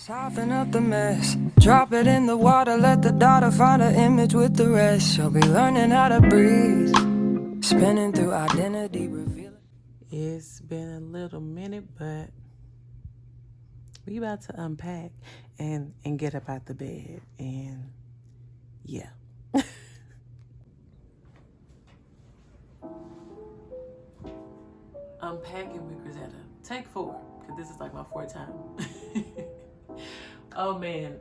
Soften up the mess, drop it in the water, let the daughter find her image with the rest. She'll be learning how to breathe, spinning through identity, revealing. It's been a little minute, but we about to unpack and get up out the bed, and yeah. Unpacking with Grisetta. Take 4, because this is like my 4th time. Oh man,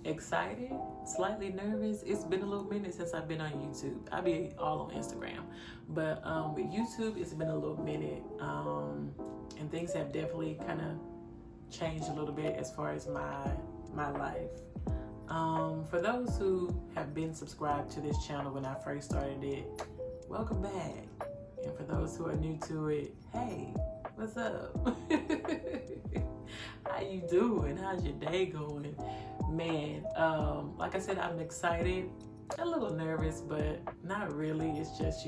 excited, slightly nervous. It's been a little minute since I've been on YouTube. I'll be all on Instagram, but with YouTube, it's been a little minute, and things have definitely kind of changed a little bit as far as my life. For those who have been subscribed to this channel when I first started it, welcome back. And for those who are new to it, hey, what's up? How you doing? How's your day going? Man, like I said, I'm excited, a little nervous, but not really. It's just,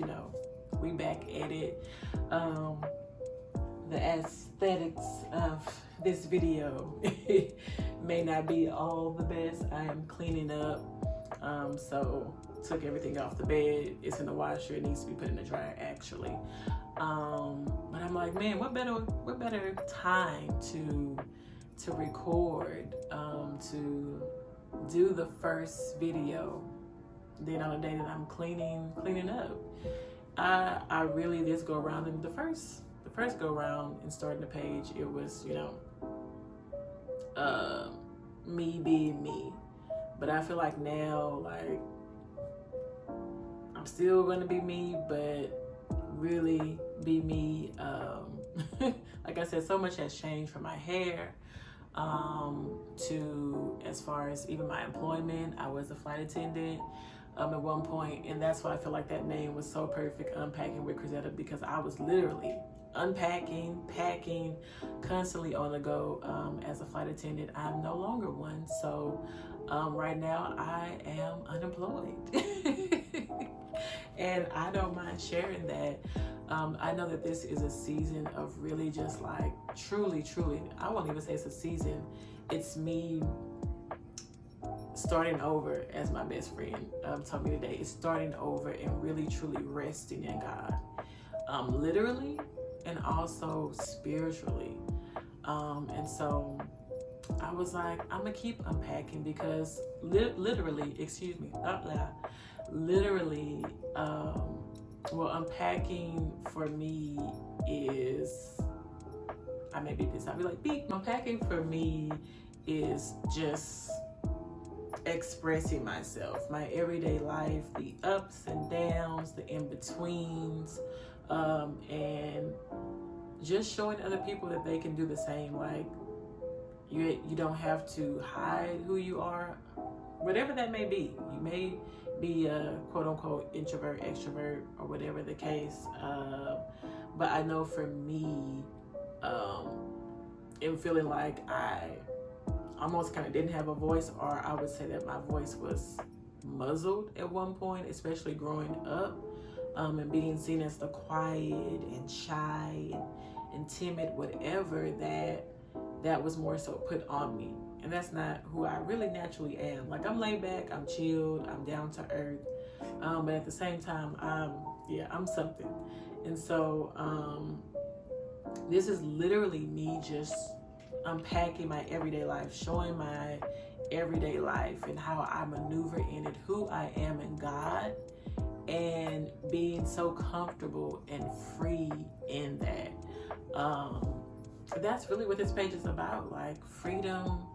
we back at it. The aesthetics of this video may not be all the best. I am cleaning up, so took everything off the bed. It's in the washer. It needs to be put in the dryer, actually. But I'm like, man, what better time to record, to do the first video than on a day that I'm cleaning up. I really, this go around, in the first go around and starting the page, it was, me being me. But I feel like now, like, I'm still gonna be me, but really be me. Like I said, so much has changed from my hair to as far as even my employment. I was a flight attendant at one point, and that's why I feel like that name was so perfect, Unpacking with Grisetta, because I was literally unpacking, packing, constantly on the go as a flight attendant. I'm no longer one, so right now I am unemployed. And I don't mind sharing that. I know that this is a season of really just like truly, I won't even say it's a season. It's me starting over, as my best friend told me today. It's starting over and really, truly resting in God. Literally and also spiritually. And so I was like, I'm gonna keep unpacking because literally, unpacking for me is, I may be pissed. I'll be like, beep. Unpacking for me is just expressing myself, my everyday life, the ups and downs, the in-betweens, and just showing other people that they can do the same. Like, you don't have to hide who you are, whatever that may be. You may be a quote-unquote introvert, extrovert, or whatever the case. But I know for me, in feeling like I almost kind of didn't have a voice, or I would say that my voice was muzzled at one point, especially growing up, and being seen as the quiet and shy and timid, whatever, that was more so put on me. And that's not who I really naturally am. Like, I'm laid back, I'm chilled, I'm down to earth. But at the same time, I'm something. And so this is literally me just unpacking my everyday life, showing my everyday life and how I maneuver in it, who I am in God, and being so comfortable and free in that. That's really what this page is about, like freedom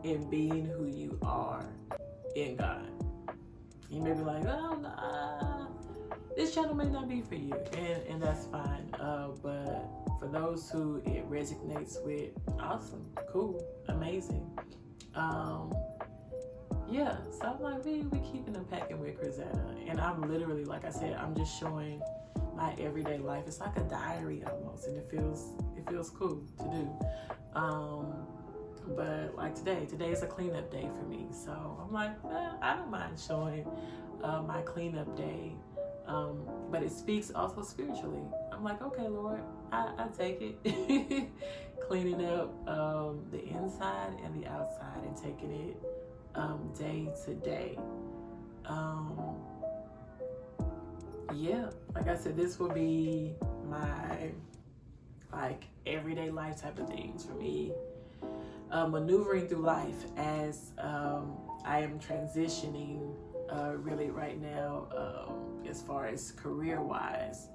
in being who you are in God. You may be like, oh, nah, this channel may not be for you, and that's fine. But for those who it resonates with, awesome, cool, amazing. Yeah, so I'm like, we keeping unpacking with Grisetta, and I'm literally, like I said, I'm just showing my everyday life. It's like a diary almost, and it feels cool to do. But like today is a cleanup day for me, so I'm like, I don't mind showing my cleanup day, but it speaks also spiritually. I'm like, okay, Lord, I take it. cleaning up the inside and the outside and taking it day to day. Yeah, like I said, this will be my like everyday life type of things for me. Maneuvering through life as I am transitioning really right now as far as career wise.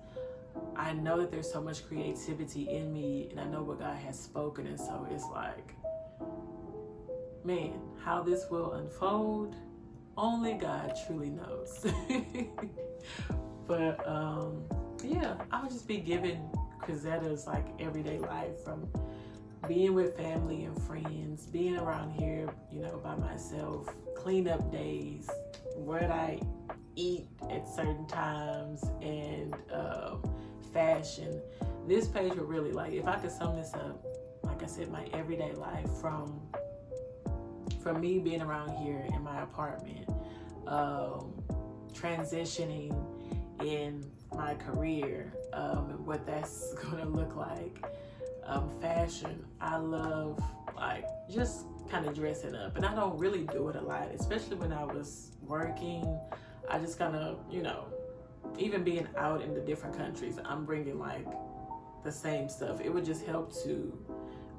I know that there's so much creativity in me, and I know what God has spoken, and so it's like, man, how this will unfold, only God truly knows. But yeah, I'll just be giving Crisetta's like everyday life, from being with family and friends, being around here, you know, by myself, cleanup days, what I eat at certain times, and fashion. This page would really, like, if I could sum this up, like I said, my everyday life from me being around here in my apartment, transitioning in my career, and what that's gonna look like. Fashion, I love like just kind of dressing up, and I don't really do it a lot, especially when I was working. I just kind of, you know, even being out in the different countries, I'm bringing like the same stuff. It would just help to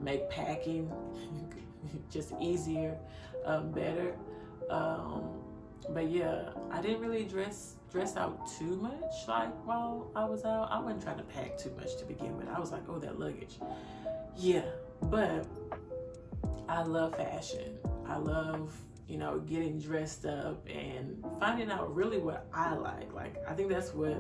make packing just easier, better. But yeah, I didn't really dress out too much. Like while I was out, I wasn't trying to pack too much to begin with. I was like, oh, that luggage. Yeah, but I love fashion. I love, you know, getting dressed up and finding out really what I like. Like, I think that's what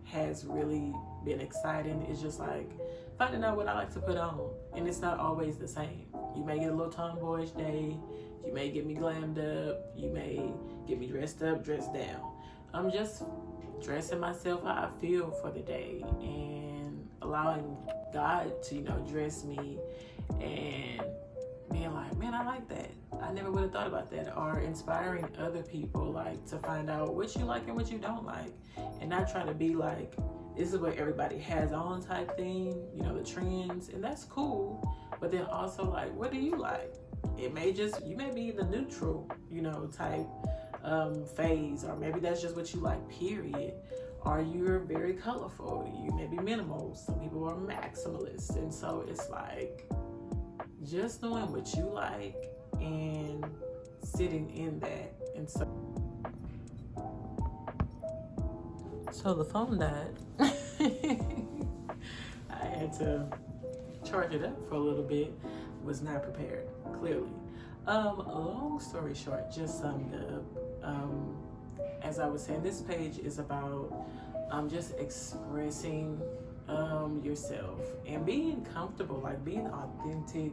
has really been exciting, is just like finding out what I like to put on. And it's not always the same. You may get a little tomboyish day. You may get me glammed up. You may get me dressed up, dressed down. I'm just dressing myself how I feel for the day, and allowing God to, you know, dress me, and being like, man, I like that. I never would have thought about that. Or inspiring other people, like, to find out what you like and what you don't like, and not trying to be like, this is what everybody has on type thing, you know, the trends, and that's cool. But then also, like, what do you like? It may just, you may be the neutral, you know, type phase, or maybe that's just what you like, period. Or you're very colorful. You may be minimal. Some people are maximalists. And so it's like just knowing what you like and sitting in that. And so the phone died. I had to charge it up for a little bit. Was not prepared, clearly. Long story short, just summed up. As I was saying, this page is about just expressing yourself and being comfortable, like being authentic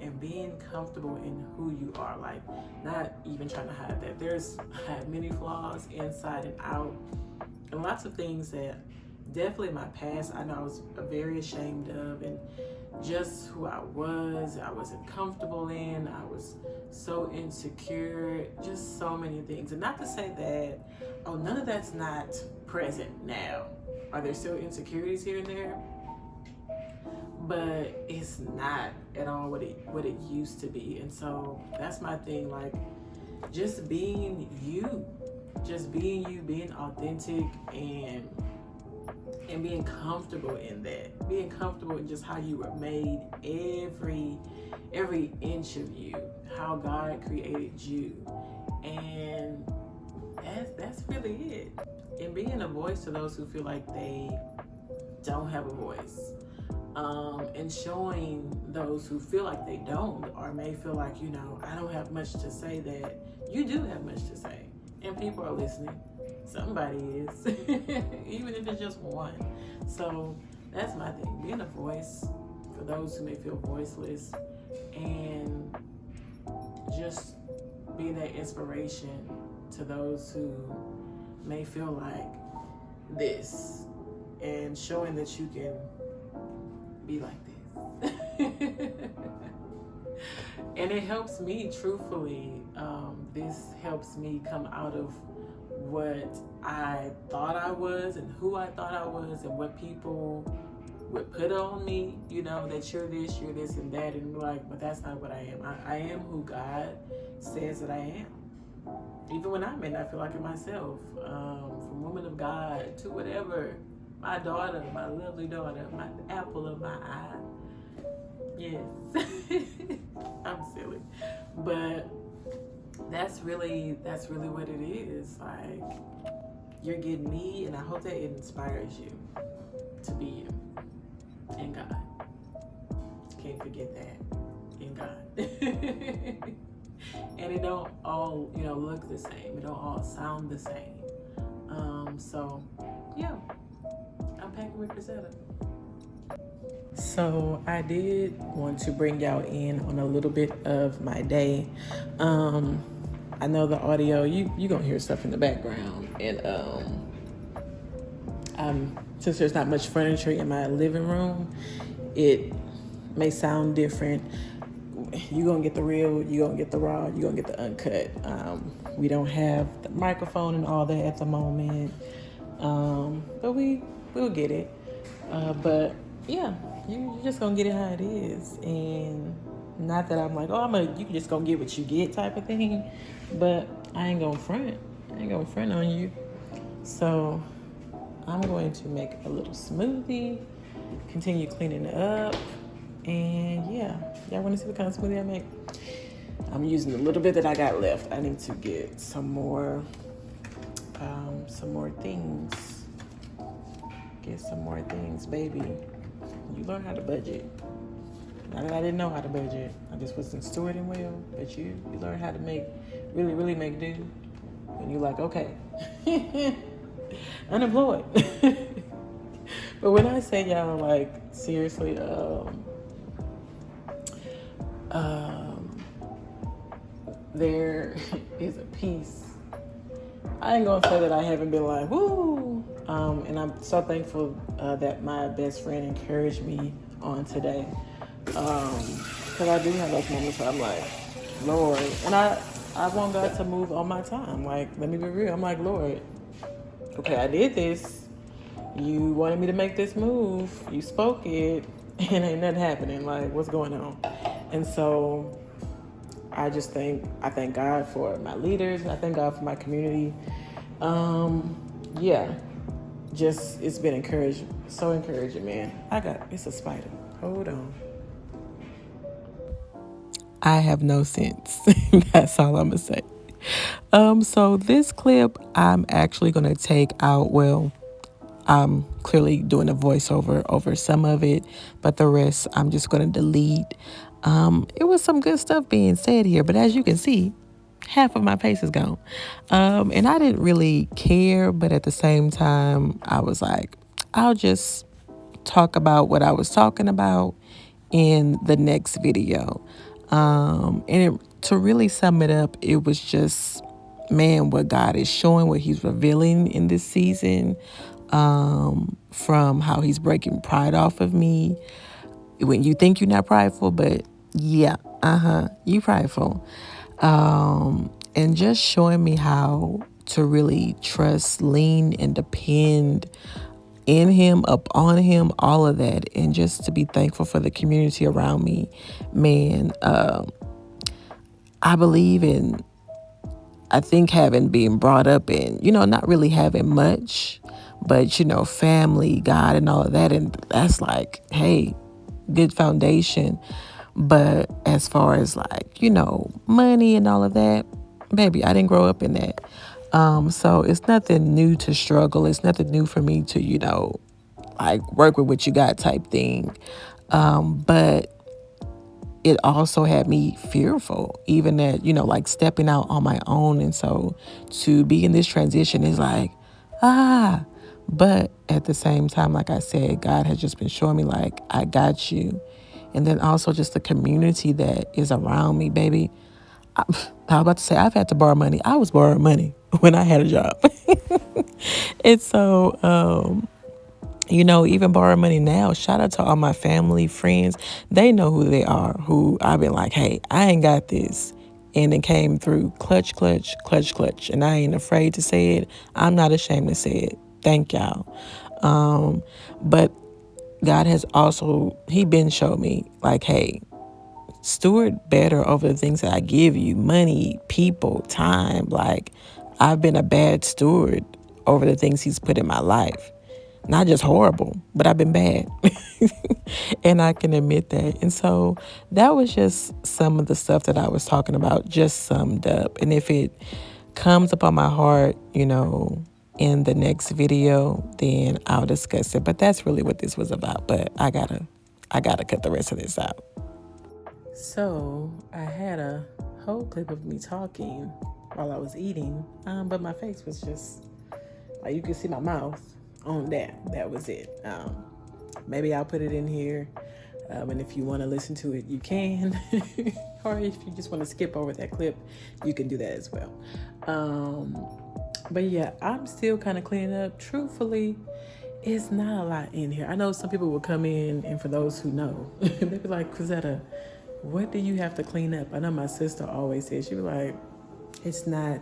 and being comfortable in who you are, like not even trying to hide that. I have many flaws inside and out, and lots of things that definitely in my past I know I was very ashamed of, and just who I wasn't comfortable in. I was so insecure, just so many things. And not to say that, oh, none of that's not present now. Are there still insecurities here and there? But it's not at all what it used to be. And so that's my thing, like just being you, being authentic, and being comfortable in that, being comfortable in just how you were made, every inch of you, how God created you, and that's really it. And being a voice to those who feel like they don't have a voice, and showing those who feel like they don't, or may feel like, you know, I don't have much to say, that you do have much to say, and people are listening. Somebody is, even if it's just one. So that's my thing, being a voice for those who may feel voiceless, and just being that inspiration to those who may feel like this, and showing that you can be like this. And it helps me, truthfully. This helps me come out of what I thought I was, and who I thought I was, and what people would put on me, that you're this, and that, and like, but that's not what I am. I am who God says that I am. Even when I may not feel like it myself, from woman of God to whatever, my daughter, my lovely daughter, my apple of my eye. Yes, I'm silly, but that's really what it is. Like, you're getting me, and I hope that it inspires you to be you in God. Can't forget that, in God. And it don't all look the same. It don't all sound the same. So yeah, Unpacking with Griselda. So I did want to bring y'all in on a little bit of my day. I know the audio, you gonna hear stuff in the background, and since there's not much furniture in my living room, it may sound different. You gonna get the real, you gonna get the raw, you gonna get the uncut. We don't have the microphone and all that at the moment, but we'll get it. But yeah, you just gonna get it how it is, and not that I'm like, you just gonna get what you get type of thing, but I ain't gonna front. I ain't gonna front on you. So I'm going to make a little smoothie, continue cleaning it up, and yeah, y'all want to see what kind of smoothie I make? I'm using a little bit that I got left. I need to get some more things. Get some more things, baby. You learn how to budget. Not that I didn't know how to budget. I just wasn't stewarding well. But you learn how to really, really make do. And you're like, okay, unemployed. But when I say y'all, like, seriously, there is a piece. I ain't gonna say that I haven't been like, woo. And I'm so thankful that my best friend encouraged me on today. Because I do have those moments where I'm like, Lord, and I want God to move on my time. Like, let me be real. I'm like, Lord, okay, I did this. You wanted me to make this move. You spoke it, and ain't nothing happening. Like, what's going on? And so I thank God for my leaders. I thank God for my community. Yeah, just, it's been so encouraging, man. It's a spider. Hold on. I have no sense. That's all I'm gonna say. So this clip, I'm actually gonna take out. Well, I'm clearly doing a voiceover over some of it, but the rest I'm just gonna delete. It was some good stuff being said here, but as you can see, half of my face is gone. And I didn't really care, but at the same time, I was like, I'll just talk about what I was talking about in the next video. To really sum it up, it was just, man, what God is showing, what he's revealing in this season, from how he's breaking pride off of me. When you think you're not prideful, but yeah, you prideful. And just showing me how to really trust, lean, and depend in him, up on him, all of that. And just to be thankful for the community around me. Man, I believe in, I think having been brought up in, not really having much, but, family, God, and all of that. And that's like, hey, good foundation. But as far as like, money and all of that, baby, I didn't grow up in that. So it's nothing new to struggle. It's nothing new for me to, like work with what you got type thing. But it also had me fearful, even that, like stepping out on my own. And so to be in this transition is like, but at the same time, like I said, God has just been showing me like, I got you. And then also just the community that is around me, baby. I was about to say, I've had to borrow money. I was borrowing money when I had a job. And so, even borrowing money now, shout out to all my family, friends. They know who they are, who I've been like, hey, I ain't got this. And it came through clutch, clutch, clutch, clutch. And I ain't afraid to say it. I'm not ashamed to say it. Thank y'all. But God has also, he been showed me like, hey, steward better over the things that I give you, money, people, time. Like, I've been a bad steward over the things he's put in my life. Not just horrible, but I've been bad. And I can admit that. And so that was just some of the stuff that I was talking about, just summed up. And if it comes up on my heart, in the next video, then I'll discuss it. But that's really what this was about. But I gotta cut the rest of this out. So I had a whole clip of me talking while I was eating, but my face was just like, you could see my mouth on that. That was it. Maybe I'll put it in here, and if you want to listen to it, you can. Or if you just want to skip over that clip, you can do that as well. But yeah, I'm still kind of cleaning up. Truthfully, it's not a lot in here. I know some people will come in, and for those who know, they be like, Crisetta, what do you have to clean up? I know my sister always says, she be like, it's not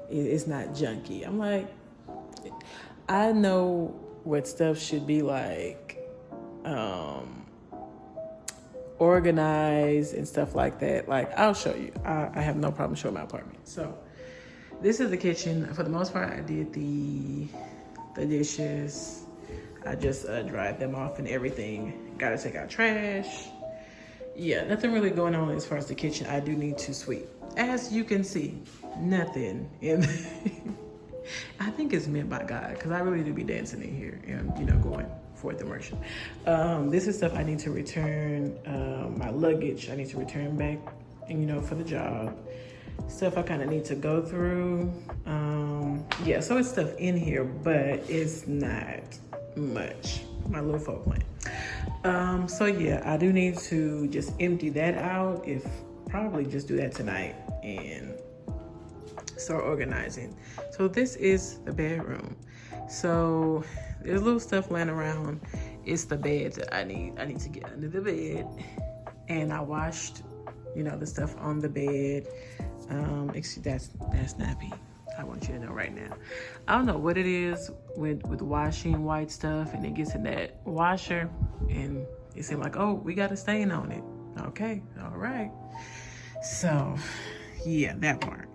junky. I'm like, I know what stuff should be like organized and stuff like that. Like, I'll show you. I have no problem showing my apartment. So this is the kitchen. For the most part, I did the dishes. I just dried them off and everything. Gotta take out trash. Yeah, nothing really going on as far as the kitchen. I do need to sweep. As you can see, nothing in I think it's meant by God, because I really do be dancing in here and, going forth and worship. This is stuff I need to return. My luggage I need to return back, and, for the job. Stuff I kind of need to go through. Yeah, so it's stuff in here, but it's not much. My little folk plan. So yeah, I do need to just empty that out. Probably just do that tonight and start organizing. So this is the bedroom. So there's little stuff laying around. It's the bed that I need to get under the bed. And I washed, the stuff on the bed. That's nappy. I want you to know right now. I don't know what it is with washing white stuff, and it gets in that washer, and it seems like, oh, we got a stain on it. Okay, all right. So, yeah, that part.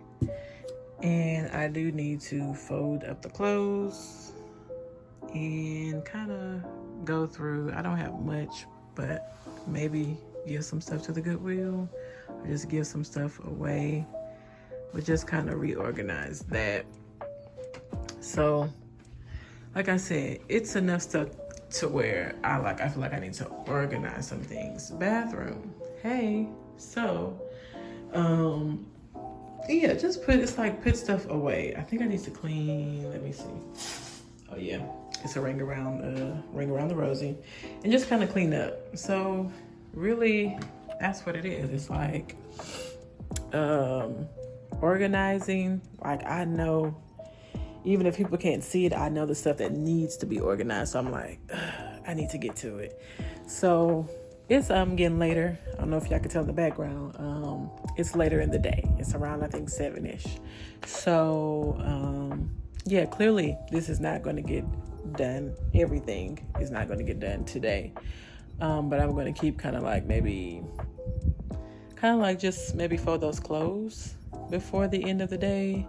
And I do need to fold up the clothes and kind of go through. I don't have much, but maybe give some stuff to the Goodwill or just give some stuff away. But just kind of reorganize that. So, like I said, it's enough stuff to where I feel like I need to organize some things. Bathroom. Hey. So, yeah, just put stuff away. I think I need to clean. Let me see. Oh yeah, it's a ring around the rosy, and just kind of clean up. So, really, that's what it is. It's like, organizing. Like, I know, even if people can't see it, I know the stuff that needs to be organized. So I'm like, I need to get to it. So it's getting later. I don't know if y'all can tell in the background. It's later in the day. It's around, I think, 7-ish. So yeah, clearly this is not going to get done. Everything is not going to get done today. But I'm going to keep kind of just maybe fold those clothes before the end of the day.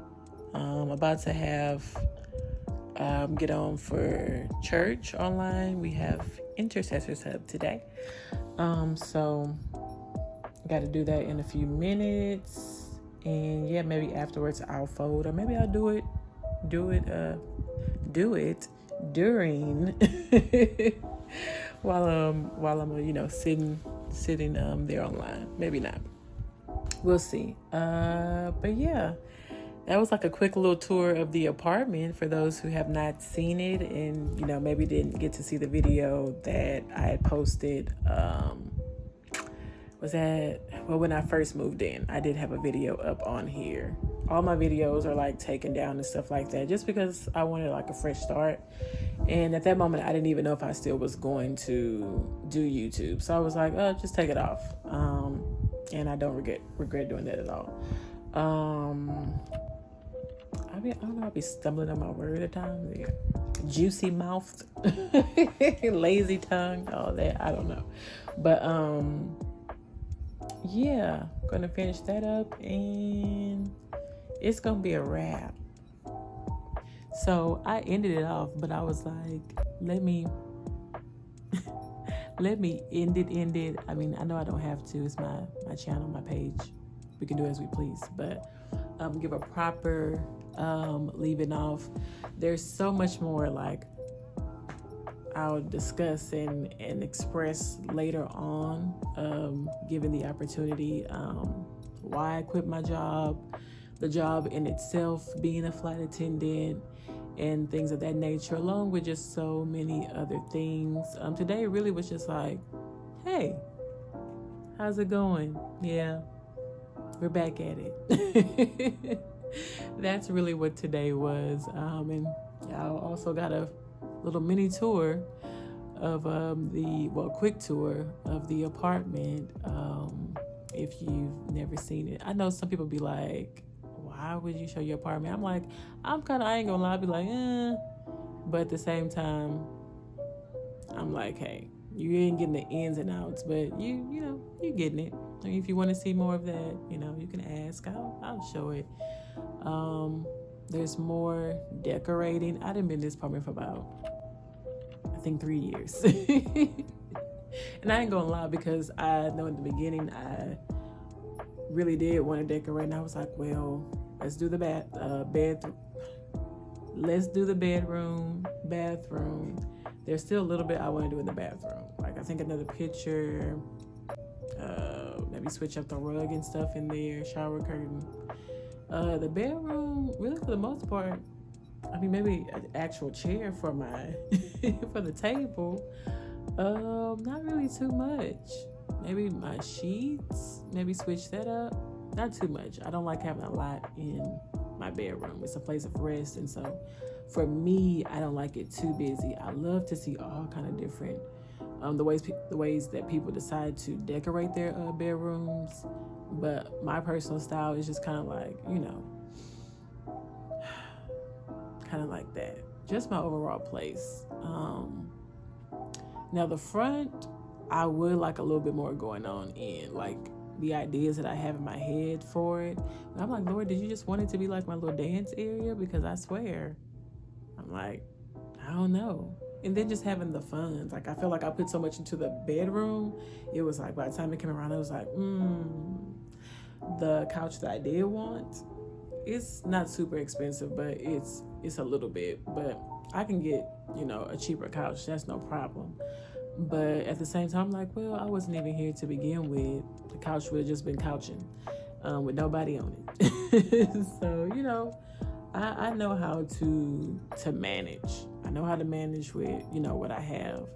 I'm about to have get on for church online. We have Intercessors Hub today. So got to do that in a few minutes. And yeah, maybe afterwards I'll fold, or maybe I'll do it during while I'm sitting there online. Maybe not. We'll see. But yeah, that was like a quick little tour of the apartment for those who have not seen it and, maybe didn't get to see the video that I had posted. When I first moved in, I did have a video up on here. All my videos are taken down and stuff like that, just because I wanted a fresh start. And at that moment, I didn't even know if I still was going to do YouTube. So I was like, oh, just take it off. And I don't regret doing that at all. I don't know, I'll be stumbling on my word at times. Yeah. juicy mouthed, lazy tongued, all that. I don't know. But yeah, gonna finish that up and it's gonna be a wrap. So I ended it off, but I was like, let me end it. I mean, I know I don't have to. It's my channel, my page. We can do as we please, but give a proper leaving off. There's so much more like I'll discuss and express later on, given the opportunity, why I quit my job, the job in itself, being a flight attendant, and things of that nature, along with just so many other things. Today really was just like, hey, how's it going? Yeah, we're back at it. That's really what today was. And y'all also got a little mini tour of quick tour of the apartment. If you've never seen it, I know some people be like, why would you show your apartment? I'm like, I ain't gonna lie, I'll be like, but at the same time, I'm like, hey, you ain't getting the ins and outs, but you getting it. I mean, if you want to see more of that, you can ask. I'll show it. There's more decorating. I done been in this apartment for about, I think, 3 years. And I ain't gonna lie, because I know in the beginning I really did want to decorate, and I was like, well, let's do the bathroom. Let's do the bathroom. There's still a little bit I want to do in the bathroom. Like, I think another picture, maybe switch up the rug and stuff in there, shower curtain. The bedroom, really for the most part, I mean, maybe an actual chair for my for the table. Not really too much. Maybe my sheets, maybe switch that up. Not too much. I don't like having a lot in my bedroom. It's a place of rest, and so for me, I don't like it too busy. I love to see all kind of different the ways that people decide to decorate their bedrooms. But my personal style is just kind of like, kind of like that. Just my overall place. Now the front, I would like a little bit more going on in, like, the ideas that I have in my head for it. And I'm like, Lord, did you just want it to be like my little dance area? Because I swear, I'm like, I don't know. And then just having the funds. Like, I feel like I put so much into the bedroom. It was like, by the time it came around, it was like, the couch that I did want, it's not super expensive, but it's a little bit. But I can get, a cheaper couch. That's no problem. But at the same time, I'm like, well, I wasn't even here to begin with. The couch would have just been couching with nobody on it. So, I know how to manage. I know how to manage with, what I have.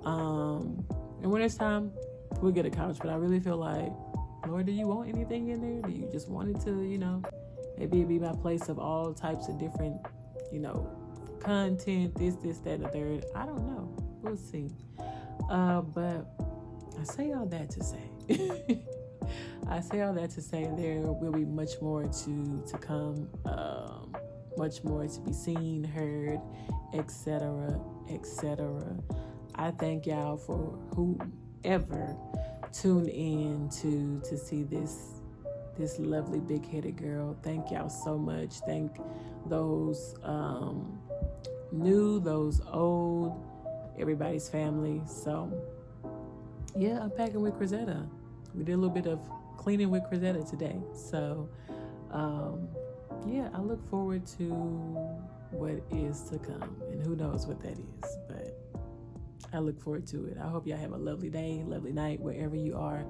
And when it's time, we'll get a couch. But I really feel like, Lord, do you want anything in there? Do you just want it to, maybe it be my place of all types of different, content, this, that, and the third. I don't know. We'll see. But I say all that to say, there will be much more to come, much more to be seen, heard, etc. I thank y'all for whoever tuned in to see this lovely big-headed girl. Thank y'all so much. Thank those new, those old, everybody's family. So yeah, unpacking with Crisetta. We did a little bit of cleaning with Crisetta today. So yeah, I look forward to what is to come, and who knows what that is, but I look forward to it. I hope y'all have a lovely day, lovely night, wherever you are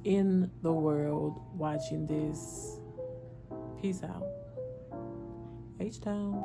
in the world watching this. Peace out. H-Town.